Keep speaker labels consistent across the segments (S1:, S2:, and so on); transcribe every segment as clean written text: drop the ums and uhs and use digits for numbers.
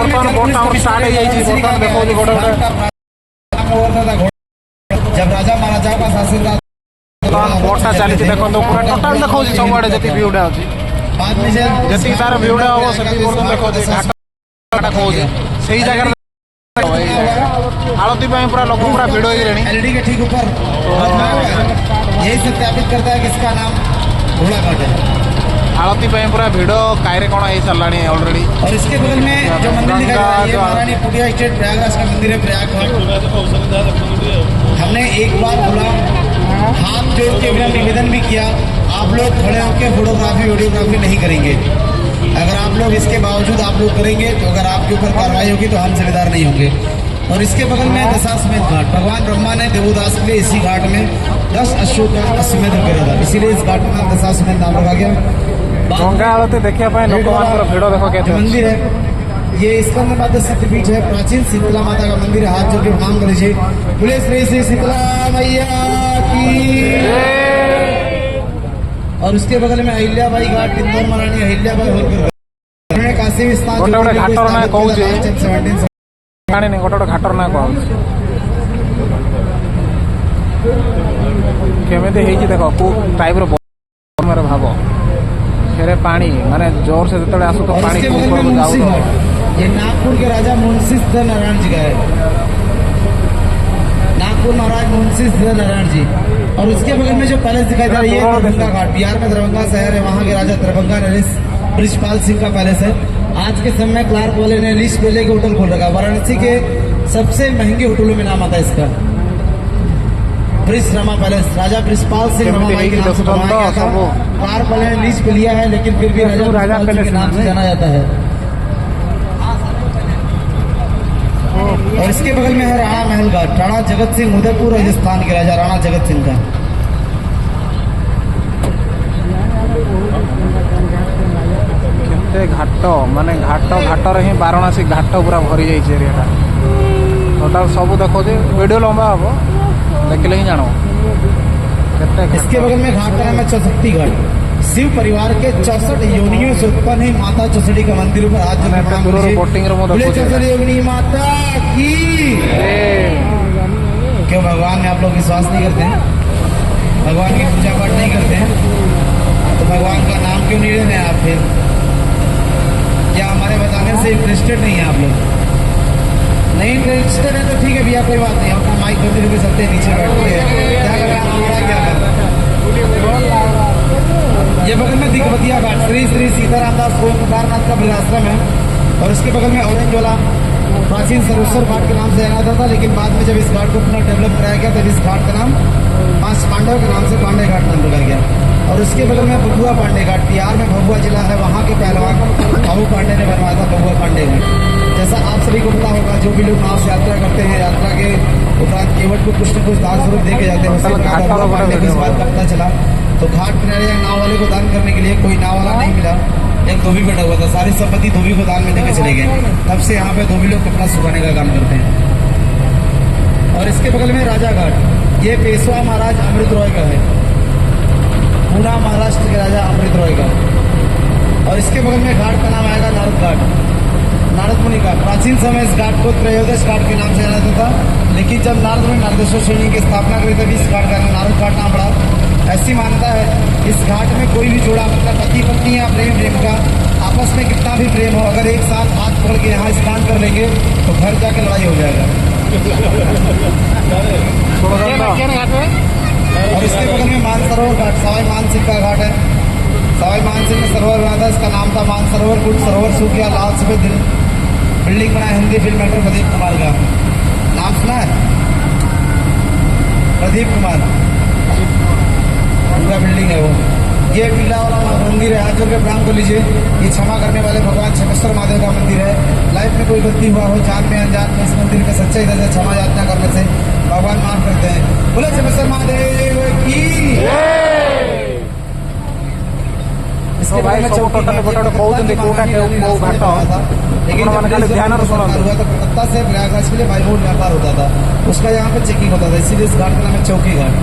S1: बर्तमान बोट आम स्टार्ट हो जाइए बर्तमान देखो गोटे गोटे
S2: जब राजा महाराजा का शासन था
S1: बोटा चली देखो पूरा टोटाल देखो सब आड़े जी व्यूटा अच्छी
S2: बाद में
S1: जी तार व्यूटा हम से देखो घाटा कौन से जगह आलती पूरा लोग पूरा भिड़ हो
S2: एलईडी के ठीक ऊपर यही सत्यापित करता है कि इसका नाम घोड़ा घाट है।
S1: आलती पूरा भिड़ कायरे कौन हो सारा ऑलरेडी।
S2: और इसके बगल में जो मंदिर दिखाई दे रहा है महारानी पुटिया स्टेट प्रयागराज का मंदिर है प्रयाग घाट। हमने एक बार बोला हाथ जोड़ के बिना निवेदन भी किया आप लोग खड़े होकर फोटोग्राफी वीडियोग्राफी नहीं करेंगे। अगर आप लोग इसके बावजूद आप लोग करेंगे तो अगर आपके ऊपर कार्रवाई होगी तो हम जिम्मेदार नहीं होंगे। और इसके बगल में दशाश्वमेध घाट भगवान ब्रह्मा ने देवदास के लिए इसी घाट में 10 अश्वों का अश्वमेध करा था इसीलिए इस घाट का नाम दशाश्वमेध नाम रखा गया।
S1: गंगा आरती देखिए
S2: मंदिर है ये स्कंदमाता सिद्धपीठ है प्राचीन शीतला माता का मंदिर है। हाथ जोड़ के प्रणाम कर लीजिए बोले श्री श्री शीतला मैया की। और उसके बगल में अहिल्याबाई घाट इंदौर महारानी अहिल्याबाई होलकर काशी विस्तार
S1: गोटे गोटे घाटर ना कौन नहीं गोटे गोटे घाटर ना कौन केमी देख को टाइप भाव फेरे पानी माने जोर से जो आसो तो पानी
S2: ये नागपुर के राजा मुंशी नारायण जी का है नागपुर महाराज मुंशी नारायण जी। और उसके बगल में जो पैलेस दिखाई दे रहा है ये दरभंगा घाट बिहार में दरभंगा शहर है वहाँ के राजा दरभंगा नरेश बृजपाल सिंह का पैलेस है। आज के समय क्लार्क वाले ने लिस्ट पे लेके होटल खोल रखा वाराणसी के सबसे महंगे होटलों में नाम आता है इसका ब्रिज रमा पैलेस राजा बृजपाल सिंह रमाबाई के नाम से बनाया गया था। क्लार्क वाले ने लिस्ट पे लिया है लेकिन फिर भी राजा पैलेस के नाम से जाना जाता है। और इसके बगल में है राणा महल घाट राणा जगत सिंह उदयपुर राजस्थान के राजा राणा जगत सिंह का।
S1: घाट माने घाट ही वाराणसी घाट पूरा भरी जाइए एरिया टोटाल सब देखो वीडियो लंबा हम देखिले ही जानो।
S2: इसके बगल में घाट का नाम है चौसठी घाट शिव परिवार के 64 योनियों से उत्पन्न है माता चौसठी का मंदिर पर आज चौसठी योनि माता की। क्यों भगवान में आप लोग विश्वास नहीं करते हैं भगवान की पूजा पाठ नहीं करते हैं तो भगवान का नाम क्यों नहीं ले रहे हैं आप फिर या हमारे बताने से इंटरेस्टेड नहीं है आप लोग नहीं इंटरेस्टेड है तो ठीक है भैया कोई बात नहीं अपना माइक खोलते हुए सकते हैं नीचे बैठ के क्या कर रहा है ये बगल में दिग्वतिया घाट श्री श्री सीताराम दास ओंकारनाथ का वृद्धाश्रम है। और इसके बगल में ऑरेंज वाला प्राचीन सरोवर घाट के नाम से जाना जाता था लेकिन बाद में जब इस घाट को पुनः डेवलप कराया गया तब इस घाट का नाम 5 पांडव के नाम से पांडे घाट नाम रखा गया। और उसके बगल में भभुआ पांडे घाट बिहार में भभुआ जिला है वहाँ के पहलवान बाबू पांडे ने बनवाया था भभुआ पांडे घाट। जैसा आप सभी को पता होगा जो भी लोग नाव से यात्रा करते हैं यात्रा के उपरांत केवट को कुछ न कुछ दान स्वरूप दे के जाते हैं इस बात का पता चला तो घाट किनारे नाव वाले को दान करने के लिए कोई नाव वाला नहीं मिला एक धोबी बैठा हुआ था सारी संपत्ति धोबी को दान में देकर चले गए। तब से यहाँ पे धोबी लोग कपड़ा सुखाने का काम करते हैं। और इसके बगल में राजा घाट ये पेशवा महाराज अमृत रॉय का है पूना महाराष्ट्र के राजा अमृत रॉय का। और इसके बगल में घाट का नाम आएगा नारद घाट नारद मुनि का। प्राचीन समय इस घाट को त्रयोदश घाट के नाम से जाना जाता था लेकिन जब नारद मुनि नारदेश्वर श्रेणी की स्थापना करी तभी इस घाट का नाम नारद घाट नाम पड़ा। ऐसी मान्यता है इस घाट में कोई भी जोड़ा मतलब पति पत्नी या प्रेम का आपस में कितना भी प्रेम हो अगर एक साथ हाथ पकड़ के यहाँ स्नान कर लेंगे तो घर जाके लड़ाई हो जाएगा। और इसके बगल में मानसरोवर घाट सवाई मानसिंह का घाट है। सवाई मानसिंह ने सरोवर बनाया था इसका नाम था मानसरोवर कुछ सरोवर सूख गया लाल सफेद बिल्डिंग बना हिंदी फिल्म एक्टर प्रदीप कुमार का नाम सुना है प्रदीप कुमार पूरा बिल्डिंग है वो। ये पीला वाला मंदिर है हाथ जोड़ के प्रणाम कर लीजिए। ये क्षमा करने वाले भगवान छमेश्वर महादेव का मंदिर है। लाइफ में कोई गलती हुआ हो जान में अनजान में इस मंदिर में सच्चाई से क्षमा याचना करने से भगवान माफ करते हैं। बोले छमेश्वर महादेव की। इसके बारे में लेकिन कलकत्ता से प्रयागराज के लिए बाई रोड व्यापार होता था उसका यहाँ पे चेकिंग होता था इसीलिए इस घाट का नाम है चौकी घाट।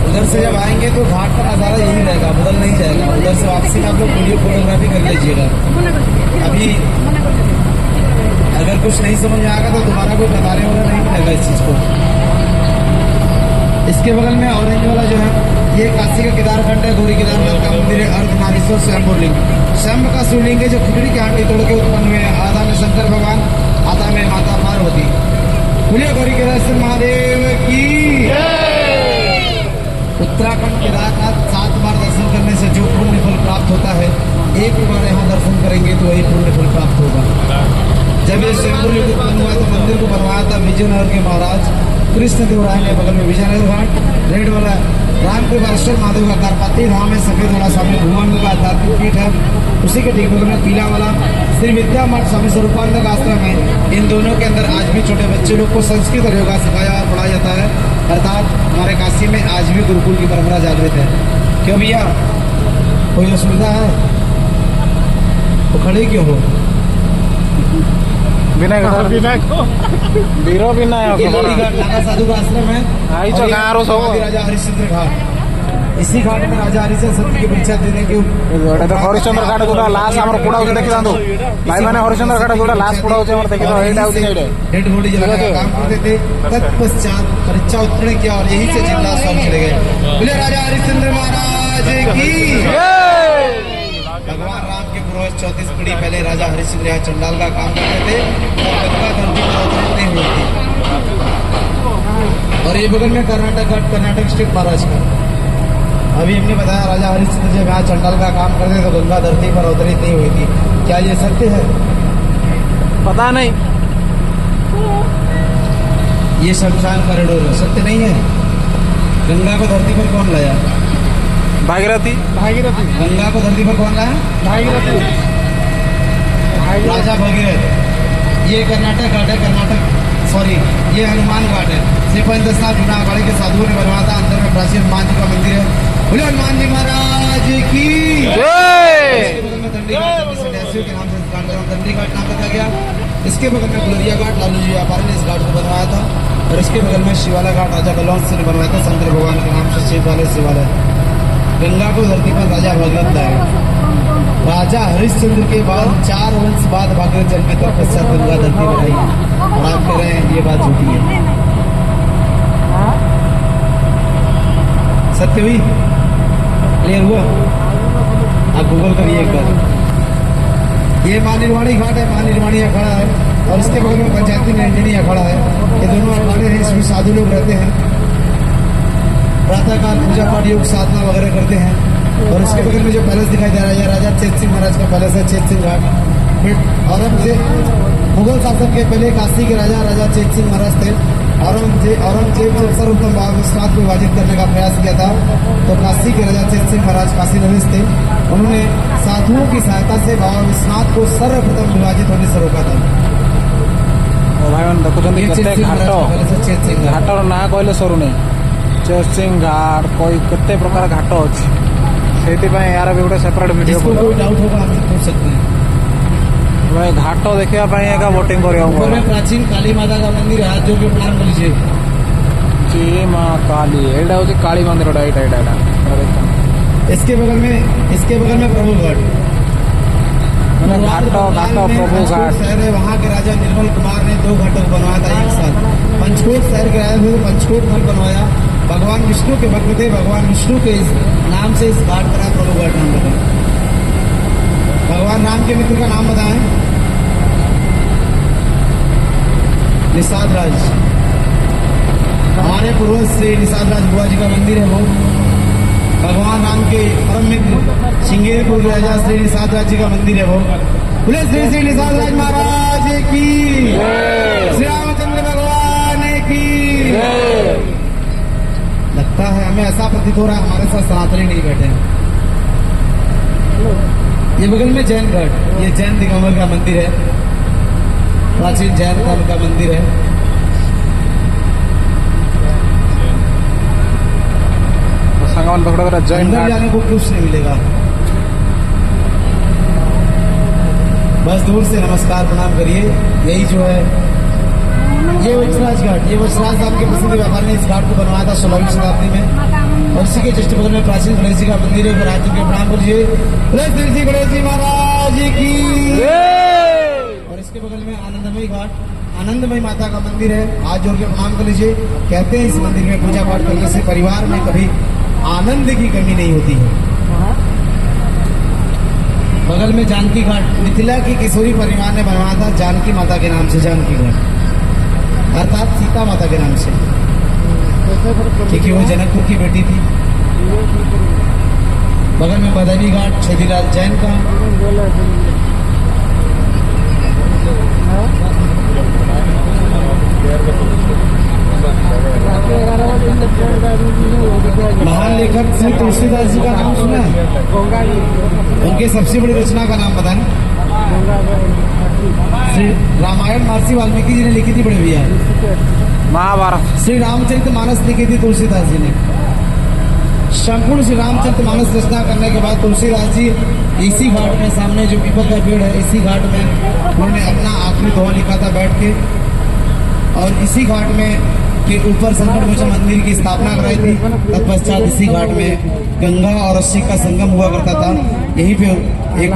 S2: उधर से जब आएंगे तो घाट का नज़ारा यही रहेगा बदल नहीं जाएगा। उधर से वापसी में आप लोग वीडियो फोटोग्राफी कर लीजिएगा। अभी अगर कुछ नहीं समझ में आएगा तो दोबारा कोई बताने वाला नहीं मिलेगा इस चीज को। इसके बगल में ऑरेंज वाला जो है ये काशी का केदारखंड है, गौरी केदारनाथ का मंदिर है, अर्धनारीश्वर स्वयंभूलिंग शंभ का शिवलिंग है जो खिचड़ी की हांडी तोड़ के उत्पन्न हुए हैं। आधा में शंकर भगवान, आधा में माता पार्वती। बोलिए गौरी केदारेश्वर महादेव की। उत्तराखंड केदारनाथ 7 बार दर्शन करने से जो पुण्य फल प्राप्त होता है, एक बार यहाँ दर्शन करेंगे तो वही पुण्य फल प्राप्त होगा। जब ये स्वयंभूलिंग उत्पन्न हुआ तो मंदिर को बनवाया था विजयनगर के महाराज कृष्ण देव राय ने। बगल में विजयनगर घाट रेड वाला रामकृपालेश्वर महादेव का कारपाती धाम है, सफेद वाला स्वामी भगवान का आध्यात्मिक पीठ है। उसी के ठीक बगल में पीला वाला श्री विद्या मठ स्वामी स्वरूपानंद का आश्रम है। इन दोनों के अंदर आज भी छोटे बच्चे लोग को संस्कृत और योगा सिखाया और पढ़ाया जाता है। अर्थात हमारे काशी में आज भी गुरुकुल की परंपरा जागृत है। क्यों भैया, कोई असुविधा है तो खड़े क्यों हो?
S1: विनय वीरो विनय
S2: नागा साधु का आश्रम है।
S1: आई तो कहाँ रो सब
S2: राजा हरिश्चंद्र घाट, इसी घाट में राजा हरिश्चंद्र सत्य की परीक्षा देने के
S1: हरिश्चंद्र घाट गोटा लास्ट आमर पुड़ा होचे देखि दांदो भाई माने हरिश्चंद्र घाट गोटा लास्ट पुड़ा होचे हमर देखि तो एटा होचे साइड
S2: डेड बॉडी जला के काम करते थे। तत्पश्चात परीक्षा उत्तीर्ण किया और यही से जिंदा स्वामी चले गए। बोले राजा हरिश्चंद्र महाराज की जय। भगवान राम के पूर्वज 34 पीढ़ी पहले राजा हरिश्चंद्र यहाँ चंडाल का काम करते थे और गंगा धरती पर अवतरित नहीं हुई थी। और ये बगल में कर्नाटक घाट, कर्नाटक स्टेट महाराष्ट्र का। अभी हमने बताया राजा हरिश्चंद्र जब यहाँ चंडाल का काम करते तो गंगा धरती पर अवतरित नहीं हुई थी। क्या ये सत्य है?
S1: पता नहीं,
S2: ये शमशान कॉरिडोर है, सत्य नहीं है। गंगा को धरती पर कौन लाया?
S1: भागीरथी
S2: गंगा को धरती पर कौन लाया? राजा भगीरथ। ये कर्नाटक घाट है, ये हनुमान घाट है। श्री पंचदशनाथ जूनागढ़ के साधुओं ने बनवाया था। अंदर में प्राचीन हनुमान जी का मंदिर है। बोले हनुमान जी महाराज की जय। बगल में दंडी घाट के नाम से दंडी घाट नाम रखा गया। इसके बगल में गुलरिया घाट लालू जी व्यापारी ने इस घाट को बनवाया था। और इसके बगल में शिवाला घाट राजा बलवंत सिंह ने बनवाया था, शंकर भगवान के नाम से शिवालय। गंगा को धरती पर राजा भागीरथ लाए। राजा हरिश्चंद्र के बाद 4 वंश बाद भागीरथ जन्मे, तत्पश्चात गंगा धरती पर आई। और आप कह रहे हैं ये बात झूठी है, सत्य हुई? क्लियर हुआ? आप गूगल करिए एक बार। ये मां निर्वाणी घाट है, मां निर्वाणी अखाड़ा है। और इसके बगल में पंचायती निरंजनी अखाड़ा है। ये दोनों अखाड़े हैं, इसमें साधु लोग रहते हैं। प्रातःकाल पूजा पाठ योग साधना वगैरह करते हैं। और इसके बगल में जो पैलेस दिखाई दे रहा है, राजा चेत सिंह महाराज का पैलेस है, चेत सिंह घाट। फिर औरंगजेब मुगल शासक के पहले काशी के राजा चेत सिंह महाराज थे। औरंगजेब जब सर्वप्रथम भाव विश्वनाथ को विभाजित करने का प्रयास किया था तो काशी के राजा चेत सिंह महाराज काशी नरेश थे। उन्होंने साधुओं की सहायता से बाबा विश्वनाथ को सर्वप्रथम विभाजित होने से रोका था।
S1: भाई देखुं घाटर ना कहले सरू नहीं। चेत सिंह घाट कोई केते प्रकार घाट अच्छी से यार भी गोटे सेपरेट वीडियो
S2: कोई डाउट होगा हमसे पूछ सकते हैं।
S1: भाई घाट देखा बोटिंग कर
S2: प्राचीन काली माता का मंदिर है, जो भी प्रणाम कीजिए।
S1: जी माँ काली एटा हूँ काली मंदिर।
S2: इसके बगल में प्रभु घाट,
S1: घाट प्रभु घाट
S2: शहर है। वहाँ के राजा निर्मल कुमार ने 2 घाटों को बनवाया था एक साथ। पंचकोट शहर के राजा थे, पंचकोट घाट बनवाया। भगवान विष्णु के भक्त थे, भगवान विष्णु के नाम से इस घाट पर प्रभु घाट नाम रखा। भगवान राम के मित्र का नाम बताएं? निषाद राज। हमारे पूर्वज श्री निषाद राज बुआ जी का मंदिर है वो। भगवान राम के परम मित्र सिंगेरपुर राजा श्री निषाद राज जी का मंदिर है वो। बोले श्री निषाद राज महाराज की, श्री रामचंद्र भगवान की। लगता है हमें ऐसा प्रतीत हो रहा है हमारे साथ सनातनी नहीं बैठे हैं। ये बगल में जैन घाट, ये जैन दिगंबर का मंदिर है, प्राचीन जैन धर्म का मंदिर है।
S1: जैन
S2: अंदर जाने को कुछ नहीं मिलेगा, बस दूर से नमस्कार प्रणाम करिए। यही जो है ये वज्रराज घाट, ये वज्रराज नाम के प्रसिद्ध व्यापारी ने इस घाट को बनवाया था 16वीं शताब्दी में। और इसी के जस्ट बगल में प्राचीन गणेश जी का मंदिर है, राज्य के प्रणाम करिए। श्री गणेश जी महाराज की। और इसके बगल में आनंदमयी घाट आनंदमयी माता का मंदिर है। हाथ जोड़ के प्रणाम कर लीजिए। कहते हैं इस मंदिर में पूजा पाठ करने से परिवार में कभी आनंद की कमी नहीं होती है। बगल में जानकी घाट मिथिला की किशोरी परिवार ने बनवाया था जानकी माता के नाम से जानकी घाट, अर्थात सीता माता के नाम से, क्योंकि वो जनकपुर की बेटी थी। बगल में बदावी घाट छेदीलाल जैन का, महान लेखक श्री तुलसीदास जी का नाम सुना है? उनके सबसे बड़ी रचना का नाम बताएं। श्री रामायण महर्षि वाल्मीकि जी ने लिखी थी बड़े भैया।
S1: महाभारत
S2: श्री रामचरित मानस लिखी थी तुलसीदास जी ने। संपूर्ण श्री रामचरित मानस रचना करने के बाद तुलसीदास जी इसी घाट में, सामने जो पीपल का पेड़ है, इसी घाट में उन्होंने अपना आखिरी दोहा लिखा था बैठ के, और इसी घाट में के ऊपर संकट मोचन मंदिर की स्थापना कराई थी। तत्पश्चात इसी घाट में गंगा और रस्सी का संगम हुआ करता था। यहीं पे एक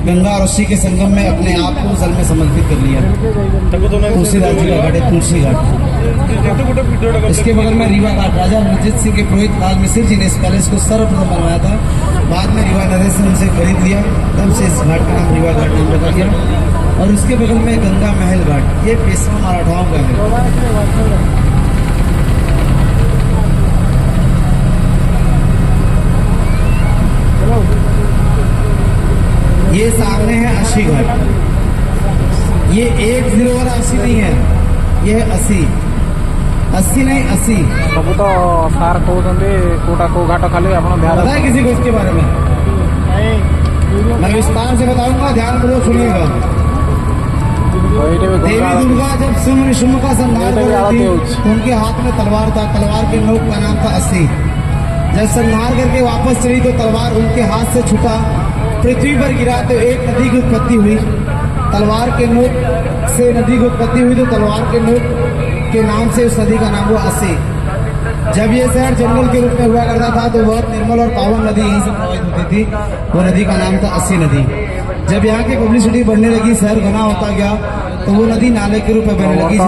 S2: गंगा और रस्सी के संगम में अपने आप को जल में समर्पित कर लिया तुलसीदास जी का घाट है, तुलसी घाट। इसके बगल में रीवा घाट, राजा रणजीत सिंह के पुरोहित लाल मिश्र जी ने इस पैलेस को सर्वप्रथम बनवाया था। बाद में रीवा नरेश ने उनसे खरीद लिया, तब से इस घाट का नाम रीवा घाट नाम रखा गया। और उसके बगल में गंगा महल घाट, ये पेशवा मराठाओं का है। ये सामने है 80 घाट। ये 10 वाला 80 नहीं है, ये है 80 नहीं 80।
S1: सब तो सार कहते कोटा को घाट खाली आप ध्यान
S2: पता है किसी को इसके बारे में? मैं विस्तार से बताऊंगा, ध्यान पूर्वक सुनिएगा। देवी दुर्गा जब शुम्भ का संहार कर रही थी, उनके हाथ में तलवार था। तलवार के नोक का नाम था 80। जब संहार करके वापस चली तो तलवार उनके हाथ से छूटा, पृथ्वी पर गिरा तो एक नदी की उत्पत्ति हुई। तलवार के नोक से नदी की उत्पत्ति हुई तो तलवार के नोक के नाम से उस नदी का नाम हुआ 80। जब ये शहर जंगल के रूप में हुआ करता था तो बहुत निर्मल और पावन नदी यहीं से प्रवाहित होती थी। वो नदी का नाम था 80 नदी। जब यहाँ की पब्लिसिटी बढ़ने लगी, शहर घना होता गया, तो वो नदी नाले के रूप में बहने लगी। काम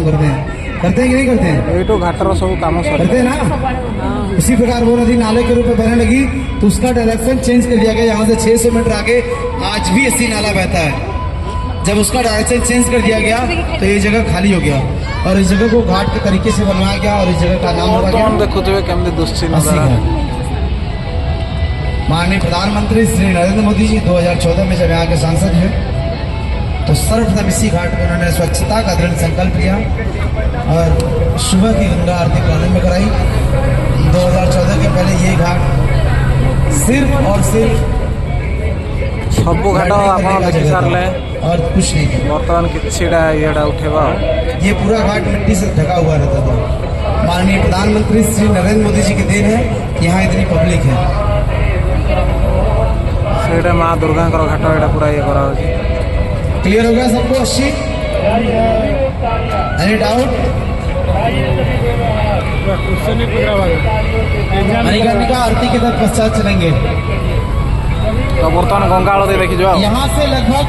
S2: करते हैं, करते हैं कि नहीं करते हैं?
S1: घाटर सब काम
S2: करते हैं ना। इसी प्रकार वो नदी नाले के रूप में बहने लगी तो उसका डायरेक्शन चेंज कर दिया गया। यहाँ से 600 मीटर आगे आज भी 80 नाला बहता है। जब उसका डायरेक्शन चेंज कर दिया गया तो ये जगह खाली हो गया और इस जगह को घाट के तरीके से बनवाया गया और इस जगह का नाम रखा गया 80 घाट। माननीय प्रधानमंत्री श्री नरेंद्र मोदी जी 2014 में जब यहाँ के सांसद हुए तो सर्वप्रथम इसी घाट पर उन्होंने स्वच्छता का दृढ़ संकल्प लिया और सुबह की गंगा आरती प्रारंभ कराई। 2014 के पहले ये घाट सिर्फ और सिर्फ
S1: सब घाट आप देखी सारे
S2: और कुछ नहीं था।
S1: बर्तमान कि उठेगा,
S2: ये पूरा घाट मिट्टी से ढका हुआ रहता था। माननीय प्रधानमंत्री श्री नरेंद्र मोदी जी की देन है, यहाँ इतनी पब्लिक है।
S1: माँ दुर्गा घाट एटा पूरा ये करा।
S2: क्लियर हो गया सबको? 80 एनी डाउट? मणिकर्णिका आरती के तत्पश्चात चलेंगे।
S1: तो बर्तमान गंगा आरती देखी जाओ।
S2: यहाँ से लगभग